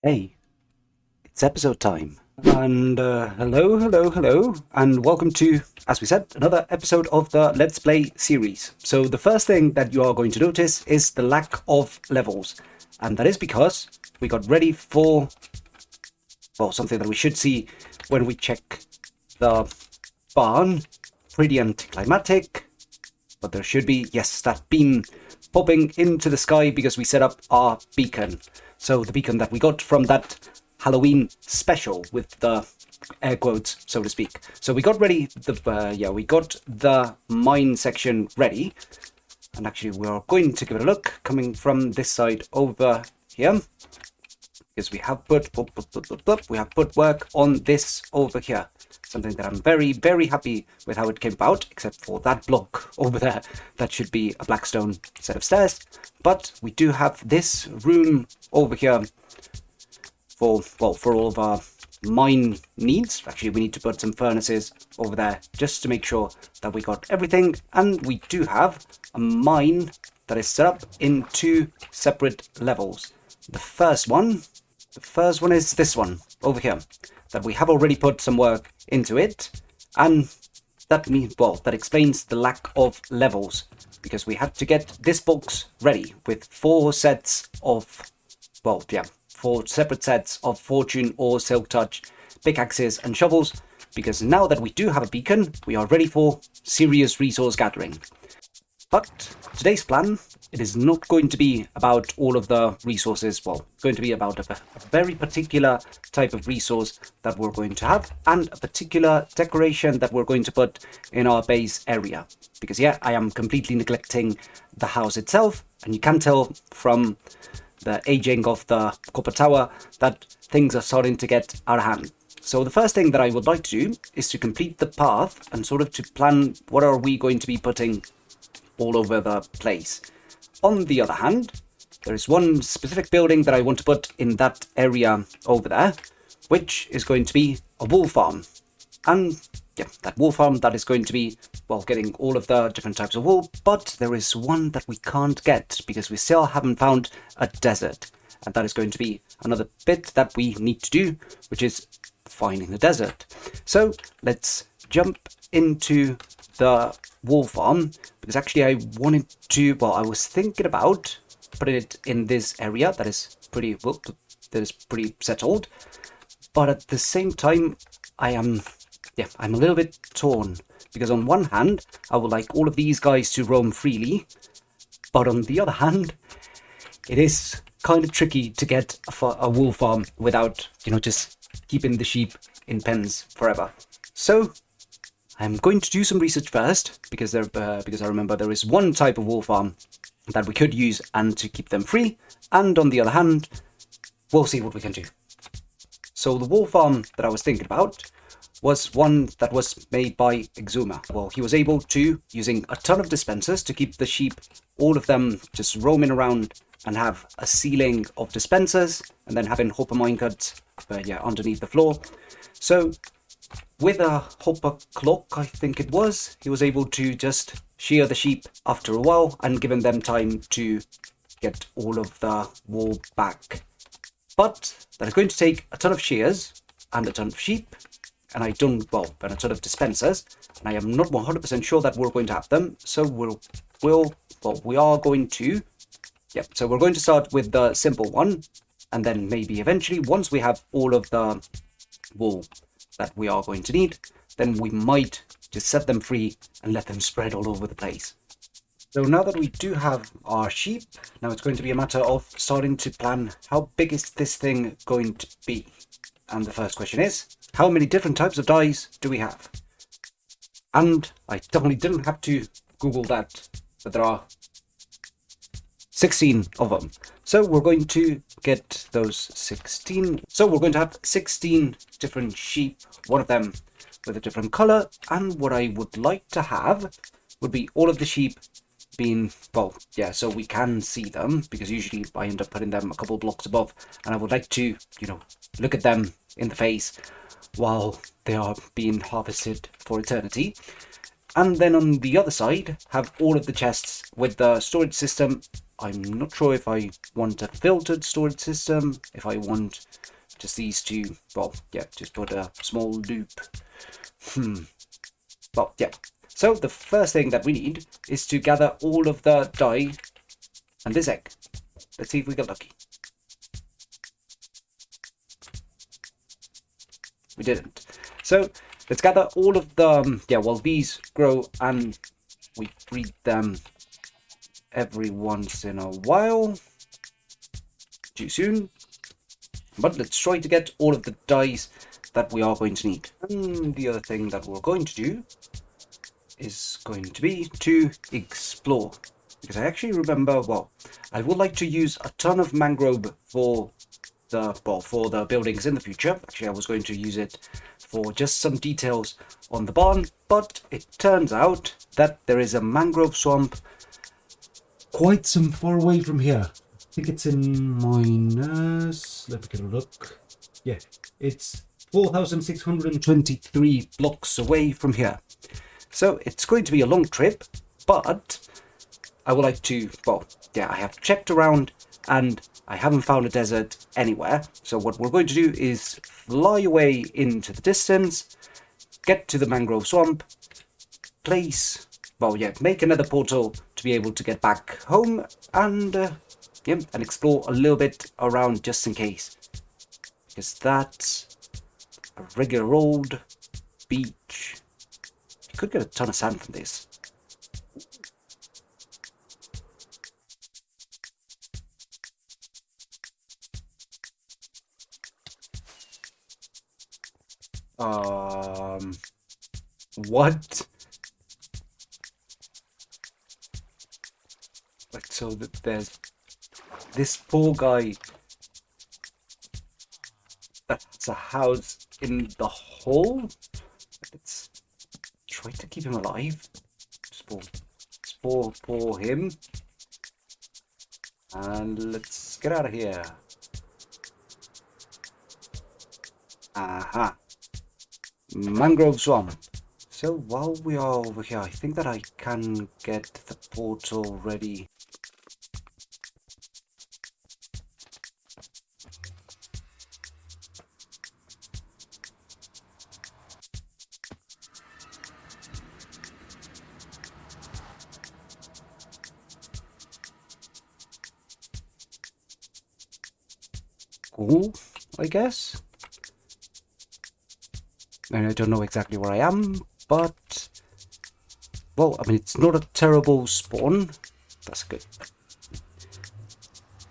Hey, it's episode time. And hello, and welcome to, as we said, another episode of the Let's Play series. So the first thing that you are going to notice is the lack of levels. And that is because we got ready for, well, something that we should see when we check the barn. Pretty anticlimactic, but there should be, yes, that beam popping into the sky because we set up our beacon. So the beacon that we got from that Halloween special with the air quotes, so to speak. So we got ready we got the mine section ready, and actually we are going to give it a look coming from this side over here because we have put work on this over here. Something that I'm very happy with how it came about, except for that block over there. That should be a blackstone set of stairs. But we do have this room over here for all of our mine needs. Actually, we need to put some furnaces over there just to make sure that we got everything. And we do have a mine that is set up in two separate levels. The first one is this one over here, that we have already put some work into it, and that means, well, that explains the lack of levels, because we had to get this box ready with four separate sets of fortune or silk touch pickaxes and shovels, because now that we do have a beacon, we are ready for serious resource gathering. But today's plan, it is not going to be about all of the resources. Well, it's going to be about a very particular type of resource that we're going to have, and a particular decoration that we're going to put in our base area. Because yeah, I am completely neglecting the house itself, and you can tell from the aging of the copper tower that things are starting to get out of hand. So the first thing that I would like to do is to complete the path and sort of to plan what are we going to be putting all over the place. On the other hand, there is one specific building that I want to put in that area over there, which is going to be a wool farm. And yeah, that wool farm, that is going to be, well, getting all of the different types of wool, but there is one that we can't get because we still haven't found a desert. And that is going to be another bit that we need to do, which is finding the desert. So let's jump into the wool farm, because actually I was thinking about putting it in this area that is pretty settled, but at the same time I'm a little bit torn, because on one hand I would like all of these guys to roam freely, but on the other hand it is kind of tricky to get a wool farm without just keeping the sheep in pens forever. So I'm going to do some research first, because I remember there is one type of wool farm that we could use and to keep them free, and on the other hand, we'll see what we can do. So the wool farm that I was thinking about was one that was made by Exuma. Well, he was able to, using a ton of dispensers, to keep the sheep, all of them just roaming around, and have a ceiling of dispensers, and then having hopper minecarts underneath the floor. So with a hopper clock, I think it was, he was able to just shear the sheep after a while and giving them time to get all of the wool back. But that is going to take a ton of shears and a ton of sheep, and a ton of dispensers, and I am not 100% sure that we're going to have them. So we're going to start with the simple one, and then maybe eventually, once we have all of the wool that we are going to need, then we might just set them free and let them spread all over the place. So now that we do have our sheep, now it's going to be a matter of starting to plan how big is this thing going to be. And the first question is, how many different types of dyes do we have? And I definitely didn't have to Google that, but there are 16 of them. So we're going to get those 16. So we're going to have 16 different sheep, one of them with a different color. And what I would like to have would be all of the sheep being, so we can see them, because usually I end up putting them a couple blocks above, and I would like to, look at them in the face while they are being harvested for eternity. And then on the other side, have all of the chests with the storage system. I'm not sure if I want a filtered storage system, if I want just these two. Well, yeah, just put a small loop. Well, yeah. So the first thing that we need is to gather all of the dye and this egg. Let's see if we get lucky. We didn't. So let's gather all of the, well, these grow and we breed them every once in a while. Too soon. But let's try to get all of the dyes that we are going to need. And the other thing that we're going to do is going to be to explore. Because I actually remember, well, I would like to use a ton of mangrove for the buildings in the future. Actually, I was going to use it for just some details on the barn, but it turns out that there is a mangrove swamp quite some far away from here. I think it's in minus, let me get a look. Yeah, it's 4,623 blocks away from here. So it's going to be a long trip, but I would like to, well, yeah, I have checked around and I haven't found a desert anywhere. So what we're going to do is fly away into the distance, get to the mangrove swamp, place, well, yeah, make another portal to be able to get back home and, yeah, and explore a little bit around just in case. Because that's a regular old beach. You could get a ton of sand from this. What? Like, so that there's this poor guy that's a house in the hole. Let's try to keep him alive. Pour him. And let's get out of here. Aha. Mangrove swamp. So while we are over here, I think that I can get the portal ready. Cool, I guess. And I don't know exactly where I am, but well, I mean, it's not a terrible spawn. That's good.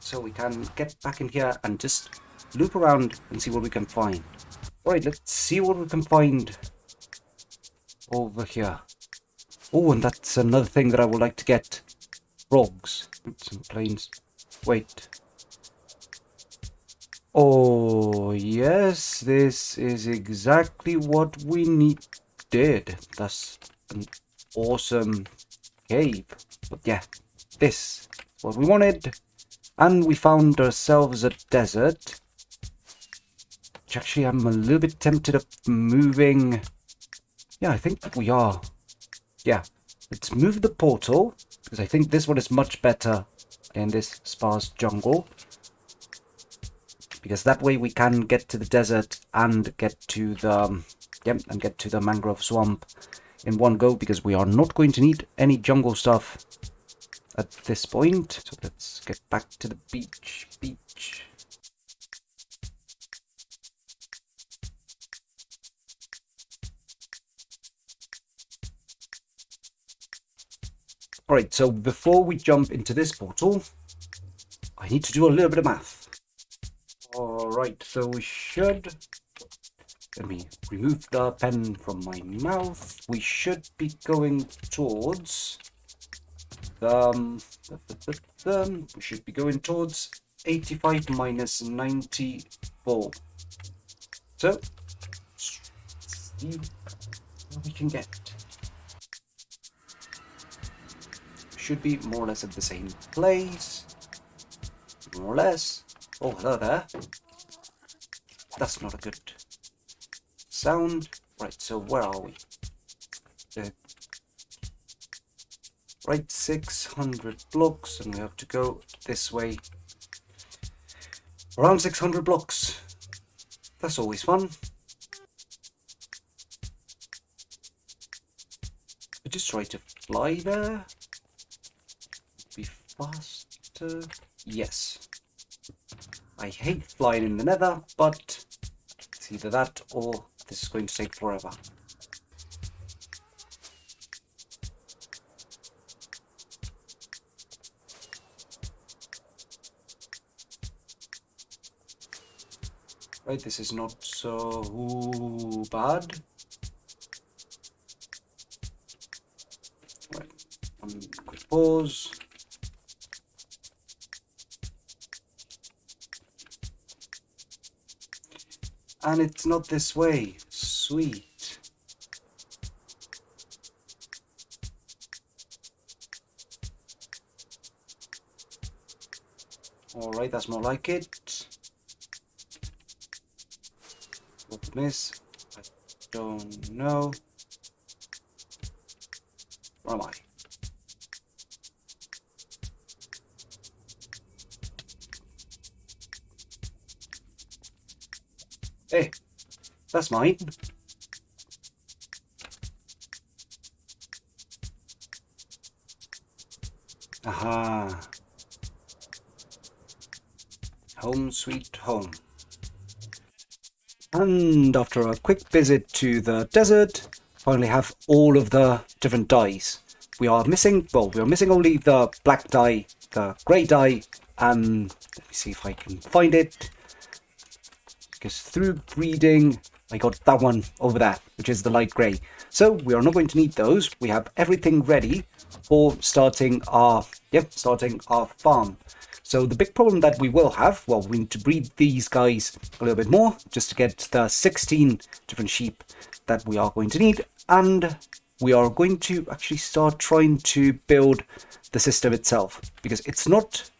So we can get back in here and just loop around and see what we can find. Alright, let's see what we can find over here. Oh, and that's another thing that I would like to get. Frogs. Some planes. Wait. Oh, yes, this is exactly what we needed. That's an awesome cave. But yeah, this is what we wanted. And we found ourselves a desert. Which actually I'm a little bit tempted of moving. Yeah, I think we are. Yeah, let's move the portal. Because I think this one is much better in this sparse jungle. Because that way we can get to the desert and get to the mangrove swamp in one go, because we are not going to need any jungle stuff at this point. So let's get back to the beach. Alright, so before we jump into this portal, I need to do a little bit of math. Alright, so we should, let me remove the pen from my mouth. We should be going towards, we should be going towards 85 minus 94. So, let's see what we can get. Should be more or less at the same place, more or less. Oh, hello there. That's not a good sound. Right, so where are we? Right, 600 blocks, and we have to go this way. Around 600 blocks. That's always fun. I just try to fly there. Be faster. Yes. I hate flying in the nether, but it's either that or this is going to take forever. Right, this is not so bad. Right, quick pause. And it's not this way. Sweet. Alright, that's more like it. What miss? I don't know. Where am I? Hey, that's mine. Aha. Home sweet home. And after a quick visit to the desert, finally have all of the different dyes. We are missing, well, we are missing only the black dye, the grey dye, and let me see if I can find it. Because through breeding, I got that one over there, which is the light grey. So we are not going to need those. We have everything ready for starting our farm. So the big problem that we will have, well, we need to breed these guys a little bit more just to get the 16 different sheep that we are going to need. And we are going to actually start trying to build the system itself, because it's not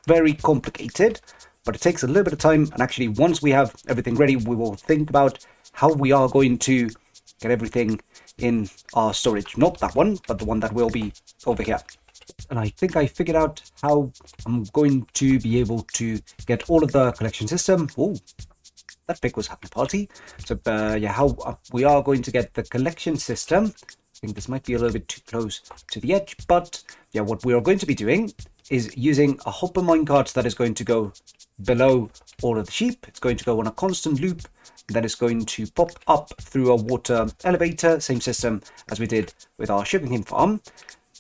very complicated, but it takes a little bit of time. And actually, once we have everything ready, we will think about how we are going to get everything in our storage. Not that one, but the one that will be over here. And I think I figured out how I'm going to be able to get all of the collection system. Oh, that pig was having a party. So yeah, how we are going to get the collection system. I think this might be a little bit too close to the edge, but yeah, what we are going to be doing is using a hopper minecart that is going to go below all of the sheep. It's going to go on a constant loop. That is going to pop up through a water elevator, same system as we did with our sugarcane farm.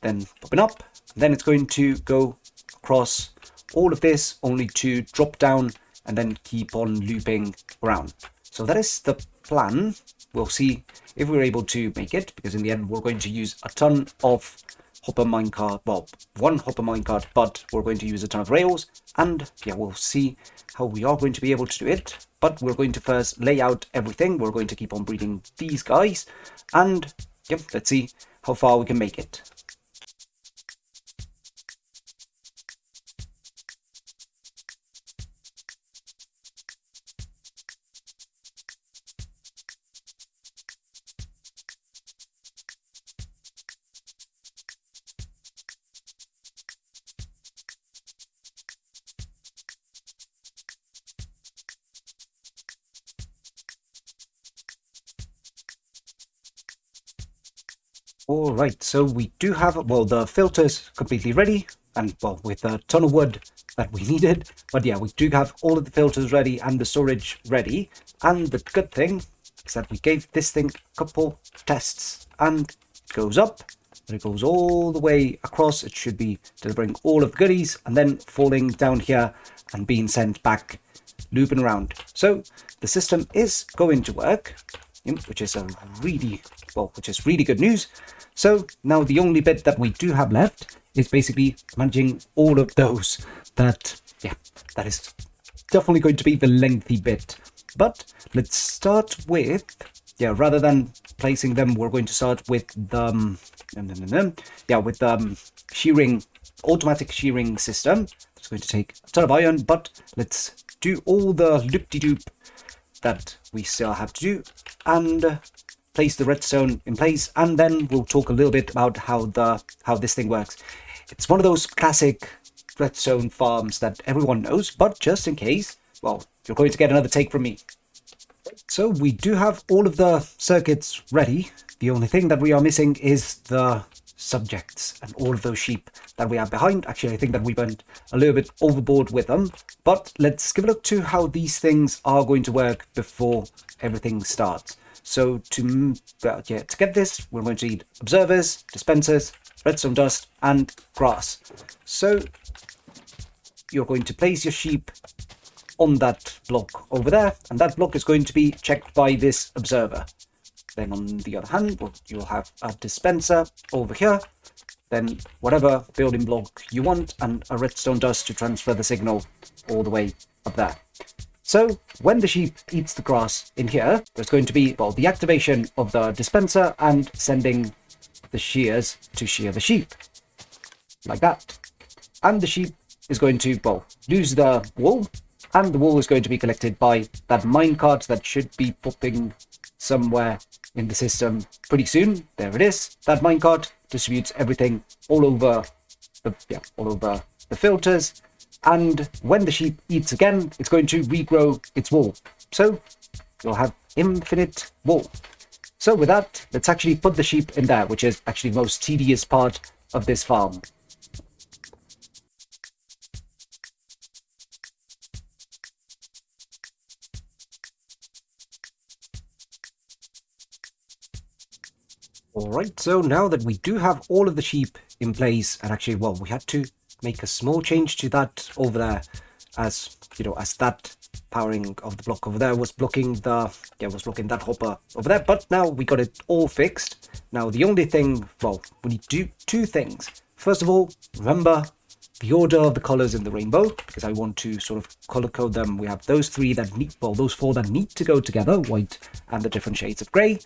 Then popping up, then it's going to go across all of this, only to drop down and then keep on looping around. So that is the plan. We'll see if we're able to make it, because in the end we're going to use a ton of hopper minecart, well, one hopper minecart, but we're going to use a ton of rails, and yeah, we'll see how we are going to be able to do it. But we're going to first lay out everything. We're going to keep on breeding these guys, and yep, let's see how far we can make it. All right, so we do have, well, the filters completely ready, and well, with a ton of wood that we needed. But yeah, we do have all of the filters ready and the storage ready. And the good thing is that we gave this thing a couple tests, and it goes up, and it goes all the way across. It should be delivering all of the goodies and then falling down here and being sent back, looping around. So the system is going to work, which is really good news. So now the only bit that we do have left is basically managing all of those. That is definitely going to be the lengthy bit. But let's start with, rather than placing them, we're going to start with the shearing, automatic shearing system. It's going to take a ton of iron, but let's do all the loop-de-doop that we still have to do, and place the redstone in place, and then we'll talk a little bit about how this thing works. It's one of those classic redstone farms that everyone knows, but just in case, well, you're going to get another take from me. So we do have all of the circuits ready. The only thing that we are missing is the subjects and all of those sheep that we have behind. Actually, I think that we went a little bit overboard with them, but let's give a look to how these things are going to work before everything starts. So to get this, we're going to need observers, dispensers, redstone dust, and grass. So you're going to place your sheep on that block over there, and that block is going to be checked by this observer. Then on the other hand, you'll have a dispenser over here, then whatever building block you want, and a redstone dust to transfer the signal all the way up there. So when the sheep eats the grass in here, there's going to be, well, the activation of the dispenser and sending the shears to shear the sheep, like that. And the sheep is going to, well, lose the wool, and the wool is going to be collected by that minecart that should be popping somewhere in the system pretty soon. There it is. That minecart distributes everything all over the filters, and when the sheep eats again, it's going to regrow its wool. So you'll have infinite wool. So with that, let's actually put the sheep in there, which is actually the most tedious part of this farm. Alright, so now that we do have all of the sheep in place, and actually, well, we had to make a small change to that over there, as you know, as that powering of the block over there was blocking that hopper over there. But now we got it all fixed. Now the only thing, well, we need to do two things. First of all, remember the order of the colors in the rainbow, because I want to sort of color code them. We have those three that need, well, those four that need to go together, white and the different shades of gray,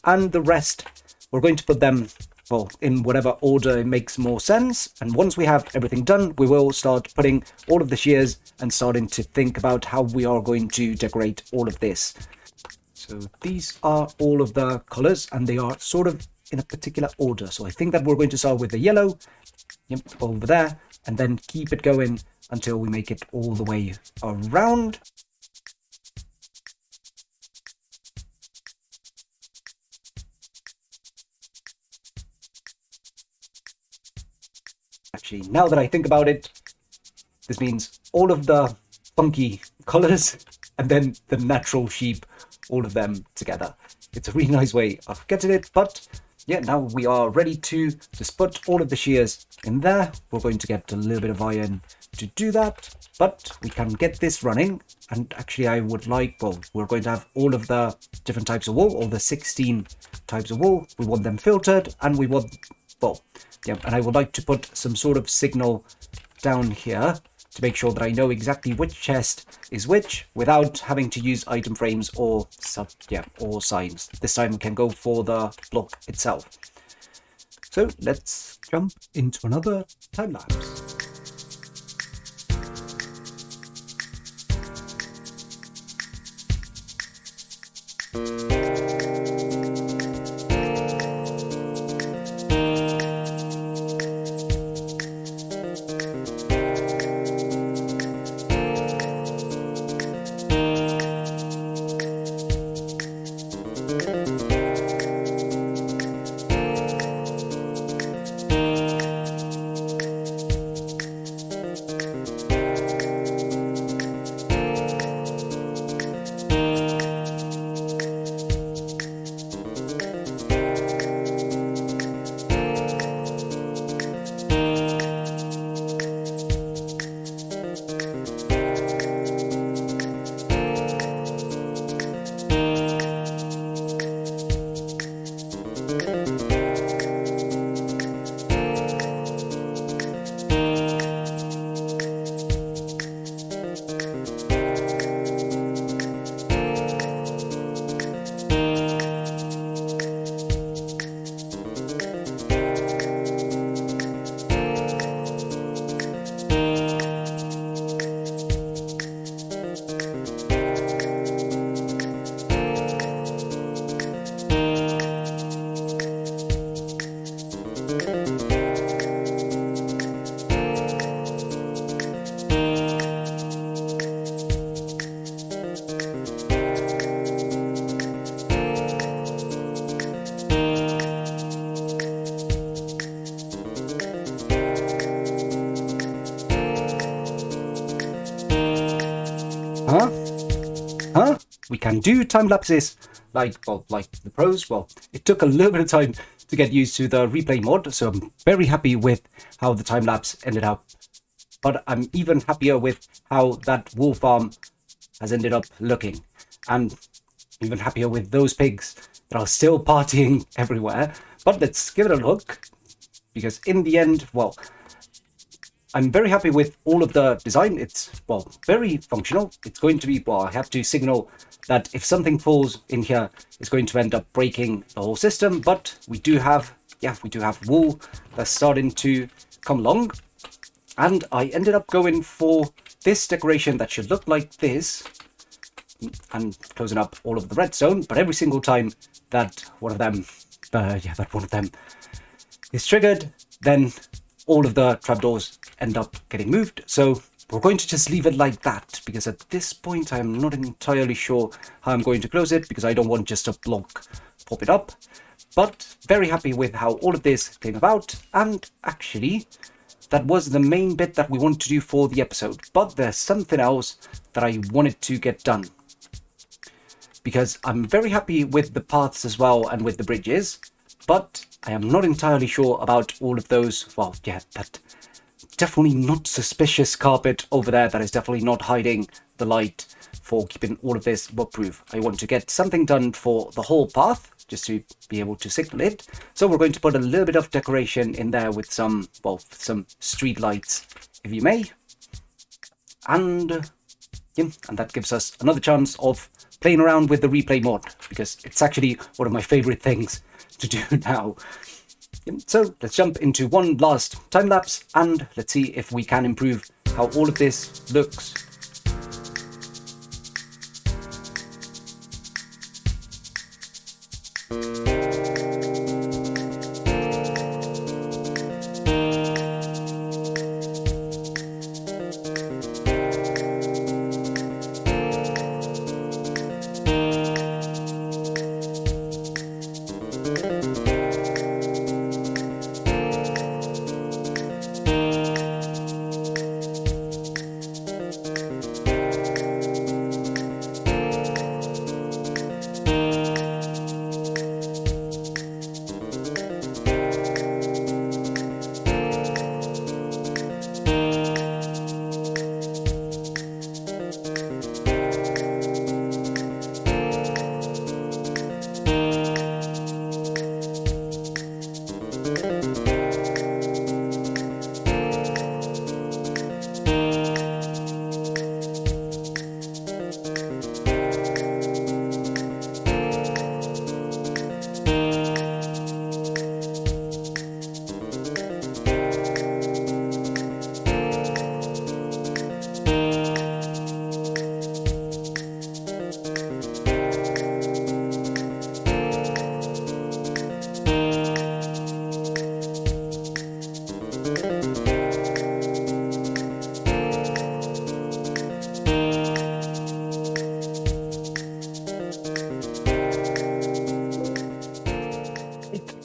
and the rest we're going to put them, well, in whatever order it makes more sense. And once we have everything done, we will start putting all of the shears and starting to think about how we are going to decorate all of this. So these are all of the colors, and they are sort of in a particular order. So I think that we're going to start with the yellow, over there, and then keep it going until we make it all the way around. Actually, now that I think about it, this means all of the funky colors and then the natural sheep, all of them together. It's a really nice way of getting it, but yeah, now we are ready to just put all of the shears in there. We're going to get a little bit of iron to do that, but we can get this running. And actually, I would like, well, we're going to have all of the different types of wool, all the 16 types of wool. We want them filtered, and we want, well, yeah, and I would like to put some sort of signal down here to make sure that I know exactly which chest is which without having to use item frames or signs. This time we can go for the block itself. So let's jump into another time lapse. we can do time lapses like the pros. Well, it took a little bit of time to get used to the replay mod, so I'm very happy with how the time lapse ended up. But I'm even happier with how that wool farm has ended up looking, and even happier with those pigs that are still partying everywhere. But let's give it a look, because in the end, well, I'm very happy with all of the design. It's, well, very functional. It's going to be, well, I have to signal that if something falls in here, it's going to end up breaking the whole system. But we do have, we do have wool that's starting to come along. And I ended up going for this decoration that should look like this, and closing up all of the redstone. But every single time that one of them, is triggered, then all of the trapdoors end up getting moved. So we're going to just leave it like that, because at this point I'm not entirely sure how I'm going to close it, because I don't want just a block pop it up. But very happy with how all of this came about, and actually that was the main bit that we wanted to do for the episode. But there's something else that I wanted to get done, because I'm very happy with the paths as well and with the bridges, but I am not entirely sure about all of those. Well, yeah, that definitely not suspicious carpet over there that is definitely not hiding the light for keeping all of this waterproof. I want to get something done for the whole path, just to be able to signal it. So we're going to put a little bit of decoration in there with some, well, some street lights, if you may. And yeah, and that gives us another chance of playing around with the replay mod, because it's actually one of my favorite things to do now. So let's jump into one last time lapse, and let's see if we can improve how all of this looks.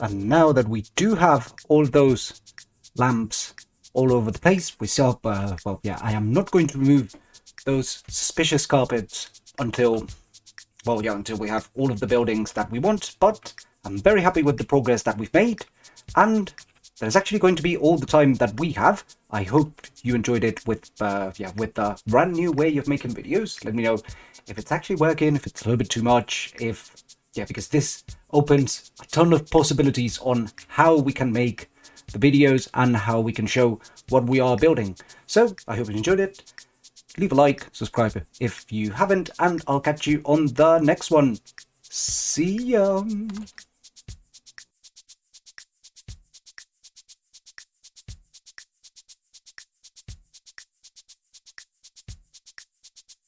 And now that we do have all those lamps all over the place, we still have, well, yeah, I am not going to remove those suspicious carpets until, well, yeah, until we have all of the buildings that we want. But I'm very happy with the progress that we've made, and there's actually going to be all the time that we have. I hope you enjoyed it with, with the brand new way of making videos. Let me know if it's actually working, if it's a little bit too much, if, yeah, because this opens a ton of possibilities on how we can make the videos and how we can show what we are building. So I hope you enjoyed it. Leave a like, subscribe if you haven't, and I'll catch you on the next one. See ya.